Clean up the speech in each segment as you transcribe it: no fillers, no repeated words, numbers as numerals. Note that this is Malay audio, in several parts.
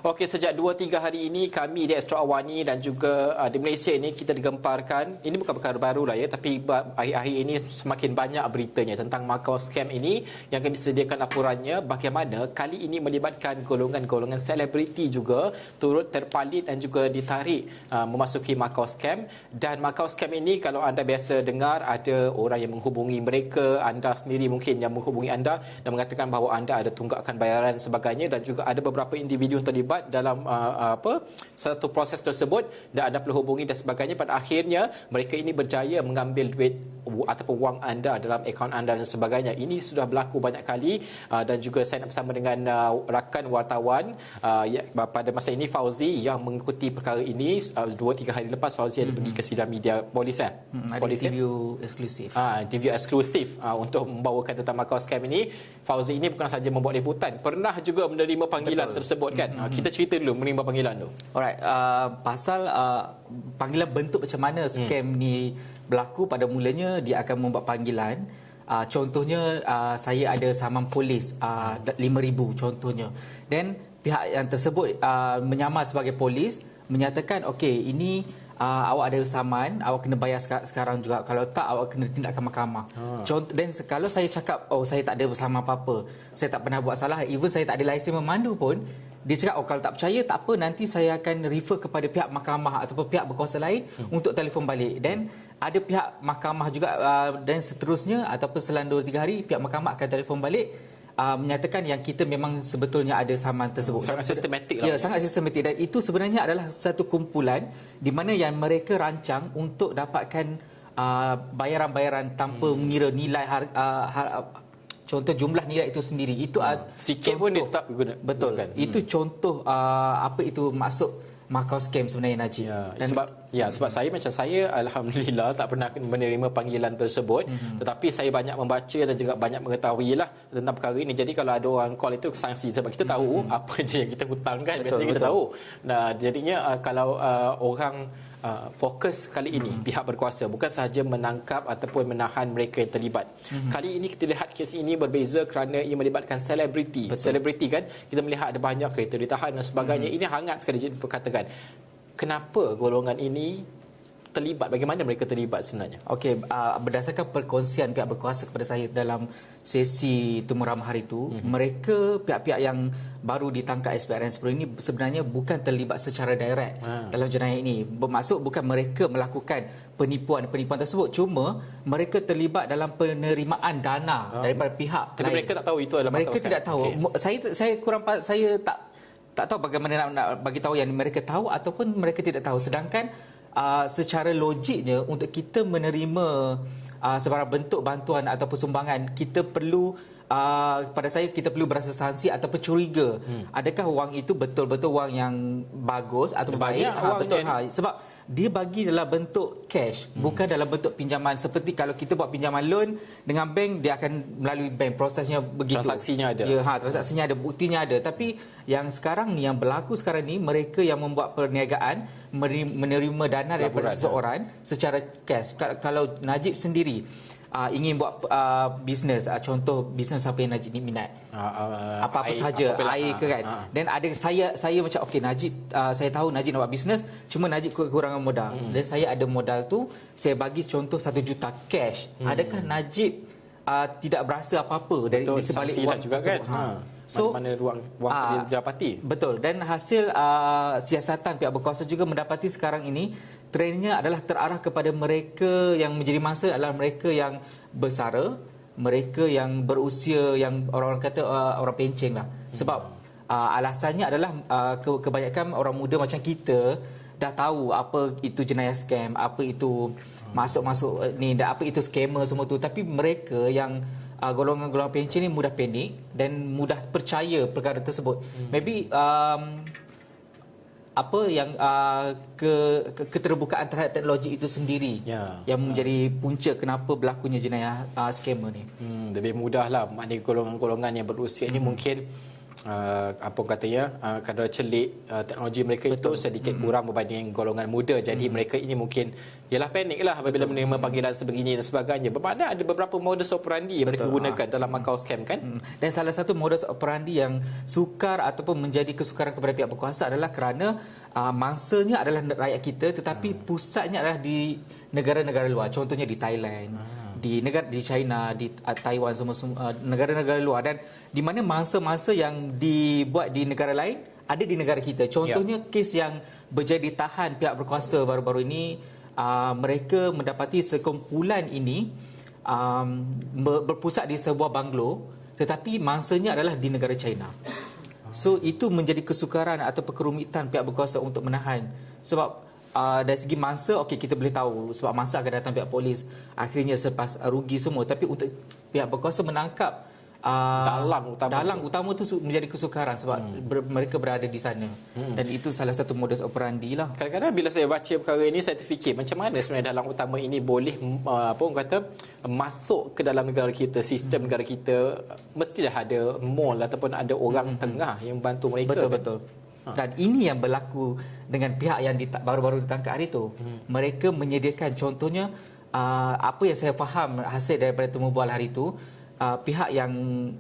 Okey, sejak 2-3 hari ini kami di Astro Awani dan juga di Malaysia ini kita digemparkan. Ini bukan perkara baru lah ya, tapi akhir-akhir ini semakin banyak beritanya tentang Makau scam ini yang akan disediakan laporannya bagaimana kali ini melibatkan golongan-golongan selebriti juga turut terpalit dan juga ditarik memasuki Makau scam. Dan Makau scam ini kalau anda biasa dengar ada orang yang menghubungi mereka, anda sendiri mungkin yang menghubungi anda dan mengatakan bahawa anda ada tunggakan bayaran dan sebagainya, dan juga ada beberapa individu yang terlibat dalam satu proses tersebut dan anda perlu hubungi dan sebagainya. Pada akhirnya mereka ini berjaya mengambil duit ataupun wang anda dalam akaun anda dan sebagainya. Ini sudah berlaku banyak kali dan juga saya nak bersama dengan rakan wartawan pada masa ini Fauzi yang mengikuti perkara ini. 2-3 hari lepas Fauzi ada pergi ke sidang media polis ada interview eksklusif. Interview eksklusif untuk membawakan tentang Makau scam ini. Fauzi ini bukan sahaja membuat liputan, pernah juga menerima panggilan tersebut kan. Kita cerita dulu menerima panggilan tu. Alright, pasal panggilan bentuk macam mana scam ni berlaku. Pada mulanya dia akan membuat panggilan. Contohnya saya ada saman polis 5,000 contohnya. Dan pihak yang tersebut menyamar sebagai polis menyatakan okey, ini awak ada saman, awak kena bayar sekarang juga. Kalau tak, awak kena tindakan mahkamah. Contoh, dan kalau saya cakap saya tak ada saman apa-apa, saya tak pernah buat salah, even saya tak ada lesen memandu pun, dia cakap kalau tak percaya tak apa, nanti saya akan refer kepada pihak mahkamah ataupun pihak berkuasa lain untuk telefon balik. Dan ada pihak mahkamah juga dan seterusnya, ataupun selang 2-3 hari pihak mahkamah akan telefon balik menyatakan yang kita memang sebetulnya ada saman tersebut. Sangat sistematik lah. Ya, sangat sistematik. Dan itu sebenarnya adalah satu kumpulan di mana yang mereka rancang untuk dapatkan bayaran-bayaran tanpa mengira nilai contoh jumlah nilai itu sendiri. Itu sikit pun dia tak guna. Betul kan. Itu contoh apa itu maksud Makau scam sebenarnya, Najib. Sebab saya alhamdulillah tak pernah menerima panggilan tersebut, tetapi saya banyak membaca dan juga banyak mengetahui lah tentang perkara ini. Jadi kalau ada orang call itu sanksi, sebab kita tahu apa je yang kita hutang kan, biasanya kita tahu. Nah, jadinya kalau orang fokus kali ini pihak berkuasa bukan sahaja menangkap ataupun menahan mereka yang terlibat. Kali ini kita lihat kes ini berbeza kerana ia melibatkan selebriti. Selebriti kan, kita melihat ada banyak kereta ditahan dan sebagainya. Ini hangat sekali diperkatakan. Kenapa golongan ini terlibat? Bagaimana mereka terlibat sebenarnya? Okey, berdasarkan perkongsian pihak berkuasa kepada saya dalam sesi temu ramah hari itu, mereka pihak-pihak yang baru ditangkap SPRN 10 ini sebenarnya bukan terlibat secara direct dalam jenayah ini. Bermaksud bukan mereka melakukan penipuan tersebut, cuma mereka terlibat dalam penerimaan dana daripada pihak tapi lain. Mereka tak tahu itu adalah mereka tidak tahu. Saya tak tahu bagaimana nak bagi tahu yang mereka tahu ataupun mereka tidak tahu. Sedangkan secara logiknya untuk kita menerima sebarang bentuk bantuan ataupun sumbangan, kita perlu pada saya kita perlu berasa sanksi ataupun curiga. Adakah wang itu betul-betul wang yang bagus atau baik? Betul. Sebab dia bagi dalam bentuk cash, bukan dalam bentuk pinjaman. Seperti kalau kita buat pinjaman loan dengan bank, dia akan melalui bank, prosesnya begitu. Transaksinya ada. Ya, transaksinya ada, buktinya ada. Tapi yang sekarang ni, yang berlaku sekarang ni, mereka yang membuat perniagaan menerima dana daripada seseorang secara cash. Kalau Najib sendiri ingin buat bisnes, contoh bisnes apa yang Najib ni minat, apa-apa saja, air ke kan. Dan ada saya macam okey, Najib, saya tahu Najib nak buat bisnes, cuma Najib kekurangan modal. Dan saya ada modal tu, saya bagi contoh 1 juta cash. Adakah Najib tidak berasa apa-apa dari di sebalik wang juga tersebut? Kan? So, mana ruang wang didapati. Betul. Dan hasil siasatan pihak berkuasa juga mendapati sekarang ini trendnya adalah terarah kepada mereka yang menjadi mangsa adalah mereka yang bersara, mereka yang berusia, yang orang kata orang pencen lah. Sebab alasannya adalah kebanyakan orang muda macam kita dah tahu apa itu jenayah scam, apa itu masuk-masuk ni, dan apa itu scammer semua tu. Tapi mereka yang golongan-golongan pencen ni mudah panik dan mudah percaya perkara tersebut. Maybe apa yang keterbukaan terhadap teknologi itu sendiri yang menjadi punca kenapa berlakunya jenayah scammer ni. Lebih mudahlah, maknanya golongan-golongan yang berusia ini mungkin apa katanya kadar celik teknologi mereka itu sedikit kurang berbanding golongan muda. Jadi mereka ini mungkin ialah panik lah apabila menerima panggilan sebegini dan sebagainya. Bermakna ada beberapa modus operandi yang mereka gunakan dalam Macau scam kan. Dan salah satu modus operandi yang sukar ataupun menjadi kesukaran kepada pihak berkuasa adalah kerana mangsanya adalah rakyat kita, tetapi pusatnya adalah di negara-negara luar. Contohnya di Thailand, di China, di Taiwan, semua negara-negara luar, dan di mana mangsa-mangsa yang dibuat di negara lain ada di negara kita. Contohnya kes yang berjaya ditahan pihak berkuasa baru-baru ini, mereka mendapati sekumpulan ini berpusat di sebuah banglo, tetapi mangsanya adalah di negara China. So itu menjadi kesukaran atau kerumitan pihak berkuasa untuk menahan. Sebab dari segi mangsa, okey, kita boleh tahu sebab mangsa akan datang pihak polis, akhirnya selepas rugi semua. Tapi untuk pihak berkuasa menangkap dalang utama tu menjadi kesukaran sebab mereka berada di sana. Dan itu salah satu modus operandi lah. Kadang-kadang bila saya baca perkara ini, saya terfikir macam mana sebenarnya dalang utama ini boleh apa orang kata masuk ke dalam negara kita, sistem negara kita. Mestilah ada mall ataupun ada orang tengah yang bantu mereka. Betul-betul. Dan ini yang berlaku dengan pihak yang baru-baru ditangkap hari itu. Mereka menyediakan, contohnya apa yang saya faham hasil daripada temu bual hari itu, pihak yang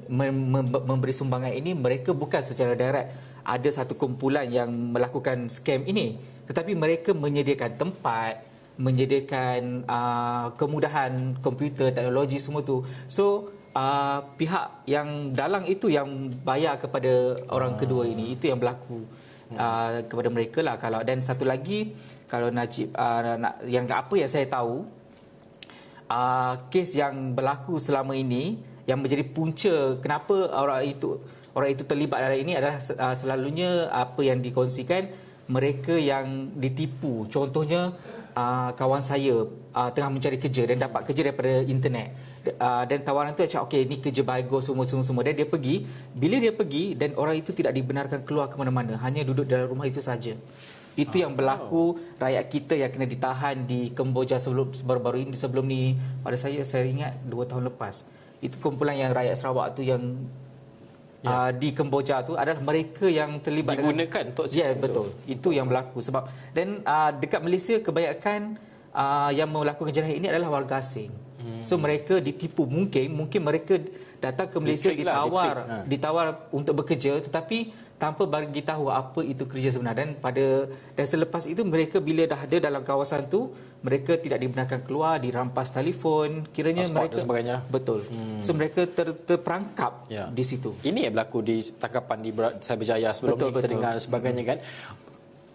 memberi sumbangan ini mereka bukan secara direct ada satu kumpulan yang melakukan scam ini, tetapi mereka menyediakan tempat, menyediakan kemudahan komputer, teknologi semua tu. So pihak yang dalang itu yang bayar kepada orang kedua ini, itu yang berlaku kepada mereka lah. Kalau dan satu lagi, kalau Najib yang apa yang saya tahu, kes yang berlaku selama ini yang menjadi punca kenapa orang itu terlibat dalam ini adalah selalunya apa yang dikongsikan, mereka yang ditipu. Contohnya kawan saya tengah mencari kerja dan dapat kerja daripada internet, dan tawaran tu macam okey, ni kerja bagus semua. Dan dia pergi, bila dia pergi dan orang itu tidak dibenarkan keluar ke mana-mana, hanya duduk dalam rumah itu saja. Itu yang berlaku rakyat kita yang kena ditahan di Kemboja baru-baru ini. Sebelum ni pada saya ingat 2 tahun lepas, itu kumpulan yang rakyat Sarawak tu yang di Kemboja tu adalah mereka yang terlibat digunakan untuk betul. Itu yang berlaku sebab dan dekat Malaysia kebanyakan yang melakukan jenayah ini adalah warga asing. So mereka ditipu, mungkin mereka datang ke Malaysia ditawar untuk bekerja, tetapi tanpa bagi tahu apa itu kerja sebenar. Dan selepas itu mereka bila dah ada dalam kawasan tu, mereka tidak dibenarkan keluar, dirampas telefon, kiranya pasport mereka dan sebagainya. Betul. So mereka terperangkap di situ. Ini yang berlaku di tangkapan di Cyberjaya sebelum ni kita dengar dan sebagainya kan.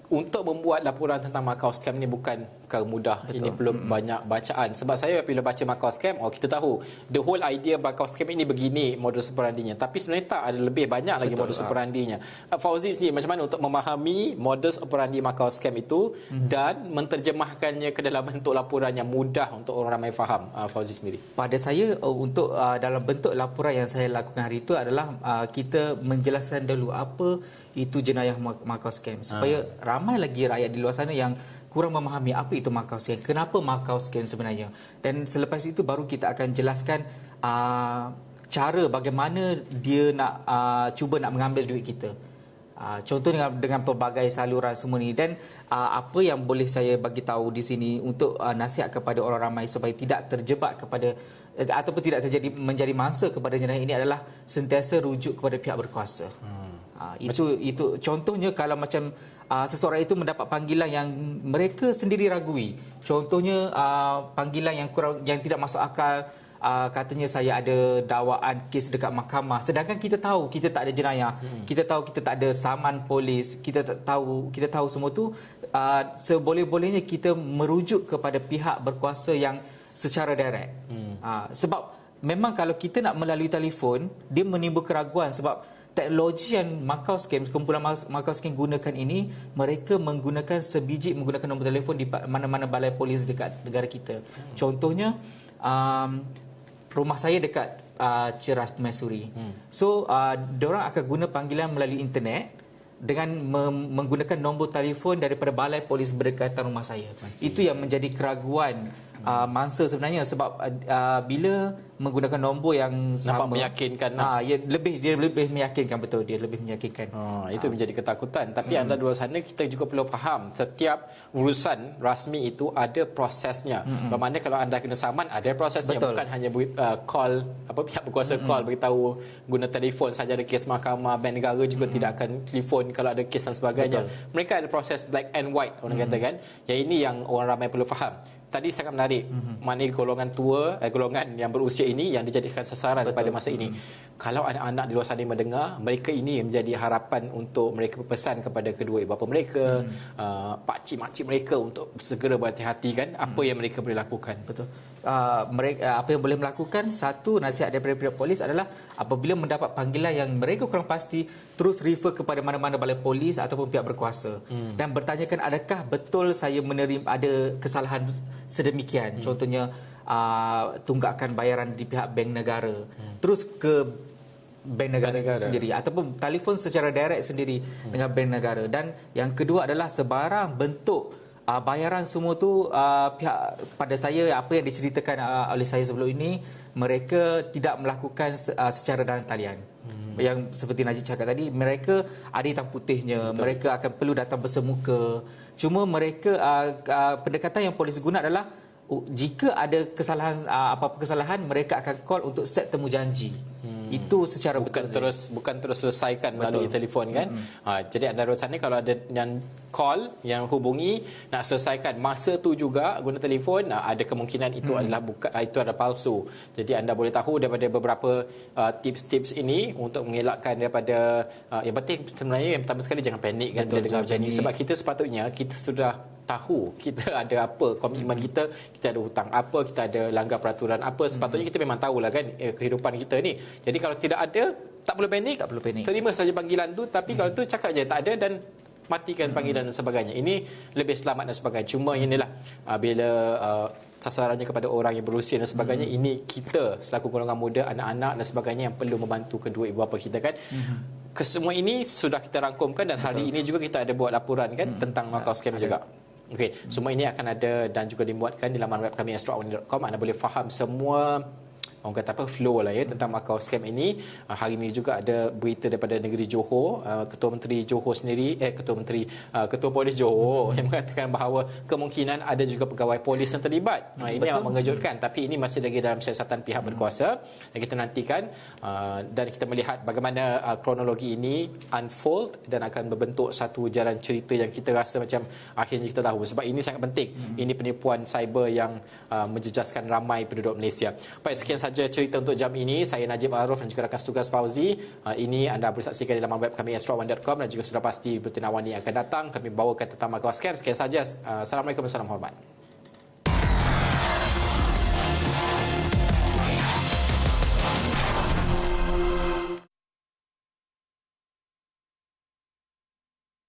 Untuk membuat laporan tentang Macau scam ni bukan perkara mudah. Betul. Ini perlu banyak bacaan. Sebab saya bila baca Macau scam, kita tahu the whole idea Macau scam ini begini modus operandinya. Tapi sebenarnya tak, ada lebih banyak lagi modus operandinya. Fauzi sendiri macam mana untuk memahami modus operandi Macau scam itu dan menterjemahkannya ke dalam bentuk laporan yang mudah untuk orang ramai faham? Fauzi sendiri. Pada saya untuk dalam bentuk laporan yang saya lakukan hari itu adalah kita menjelaskan dulu apa itu jenayah Macau scam, supaya ramai lagi rakyat di luar sana yang kurang memahami apa itu Macau scam, kenapa Macau scam sebenarnya. Dan selepas itu baru kita akan jelaskan cara bagaimana dia nak cuba nak mengambil duit kita. Contoh dengan pelbagai saluran semua ni. Dan apa yang boleh saya bagi tahu di sini untuk nasihat kepada orang ramai supaya tidak terjebak kepada ataupun tidak menjadi mangsa kepada jenayah ini adalah sentiasa rujuk kepada pihak berkuasa. Itu contohnya kalau macam seseorang itu mendapat panggilan yang mereka sendiri ragui. Contohnya panggilan yang tidak masuk akal, katanya saya ada dakwaan kes dekat mahkamah, sedangkan kita tahu kita tak ada jenayah, kita tahu kita tak ada saman polis, kita tahu semua tu. Seboleh-bolehnya kita merujuk kepada pihak berkuasa yang secara direct. Sebab memang kalau kita nak melalui telefon, dia menimbul keraguan sebab teknologi yang kumpulan Macau scam gunakan ini, mereka menggunakan nombor telefon di mana-mana balai polis dekat negara kita. Contohnya rumah saya dekat Ceras Mesuri. So diorang akan guna panggilan melalui internet dengan menggunakan nombor telefon daripada balai polis berdekatan rumah saya. Itu yang menjadi keraguan mangsa sebenarnya sebab bila menggunakan nombor yang sama, nampak meyakinkan. dia lebih meyakinkan, betul, dia lebih meyakinkan. Itu menjadi ketakutan. Tapi anda di luar sana, kita juga perlu faham setiap urusan rasmi itu ada prosesnya. Bermakna kalau anda kena saman, ada prosesnya. Betul. Bukan hanya call, pihak berkuasa call beritahu guna telefon saja. Ada kes mahkamah, bank negara juga tidak akan telefon kalau ada kes dan sebagainya. Betul. Mereka ada proses black and white, orang katakan. Yang ini yang orang ramai perlu faham. Tadi sangat menarik, mana golongan tua, golongan yang berusia ini yang dijadikan sasaran pada masa ini. Kalau anak-anak di luar sana mendengar, mereka ini menjadi harapan untuk mereka berpesan kepada kedua ibu bapa mereka, pakcik-makcik mereka untuk segera berhati-hati kan apa yang mereka boleh lakukan. Betul. Mereka apa yang boleh melakukan, satu nasihat daripada pihak polis adalah apabila mendapat panggilan yang mereka kurang pasti, terus refer kepada mana-mana balai polis ataupun pihak berkuasa dan bertanyakan adakah betul saya menerima ada kesalahan sedemikian. Contohnya tunggakan bayaran di pihak bank negara. Terus ke bank negara sendiri ataupun telefon secara direct sendiri dengan bank negara. Dan yang kedua adalah sebarang bentuk bayaran semua tu pihak pada saya apa yang diceritakan oleh saya sebelum ini, mereka tidak melakukan secara dalam talian. Yang seperti Najib cakap tadi, mereka ada hitam putihnya. Betul. Mereka akan perlu datang bersemuka. Cuma mereka pendekatan yang polis guna adalah jika ada kesalahan apa-apa kesalahan, mereka akan call untuk set temu janji. Itu secara bukan betul bukan terus selesaikan melalui telefon kan. Jadi anda luar sana kalau ada yang call, yang hubungi nak selesaikan masa tu juga guna telefon, ada kemungkinan itu adalah itu adalah palsu. Jadi anda boleh tahu daripada beberapa tips-tips ini untuk mengelakkan daripada yang penting sebenarnya yang pertama sekali jangan panik kan bila dengar macam ni, sebab kita sepatutnya kita sudah tahu kita ada apa komitmen kita ada hutang apa, kita ada langgar peraturan apa, sepatutnya kita memang tahulah kan kehidupan kita ni. Jadi kalau tidak ada, tak perlu panik. Terima saja panggilan tu, tapi kalau tu cakap je tak ada dan matikan panggilan dan sebagainya. Ini lebih selamat dan sebagainya. Cuma inilah bila sasarannya kepada orang yang berusia dan sebagainya, ini kita selaku golongan muda, anak-anak dan sebagainya yang perlu membantu kedua ibu bapa kita kan. Kesemua ini sudah kita rangkumkan dan hari ini juga kita ada buat laporan kan tentang Makau Scam juga. Okey, semua ini akan ada dan juga dimuatkan di laman web kami astroawani.com. Anda boleh faham semua orang kata apa flow lah ya tentang Makau Scam ini. Hari ini juga ada berita daripada negeri Johor, Ketua Menteri Johor sendiri Ketua Polis Johor yang mengatakan bahawa kemungkinan ada juga pegawai polis yang terlibat. Ini yang mengejutkan, tapi ini masih lagi dalam siasatan pihak berkuasa dan kita nantikan dan kita melihat bagaimana kronologi ini unfold dan akan membentuk satu jalan cerita yang kita rasa macam akhirnya kita tahu, sebab ini sangat penting. Ini penipuan cyber yang menjejaskan ramai penduduk Malaysia. Baik, sekian saja cerita untuk jam ini. Saya Najib Arif dan juga rakan tugas Fauzi. Ini anda boleh saksikan di laman web kami astroawani.com dan juga sudah pasti Buletin Awani akan datang. Kami bawakan tentang Makau Scam. Sekian saja. Assalamualaikum warahmatullahi wabarakatuh.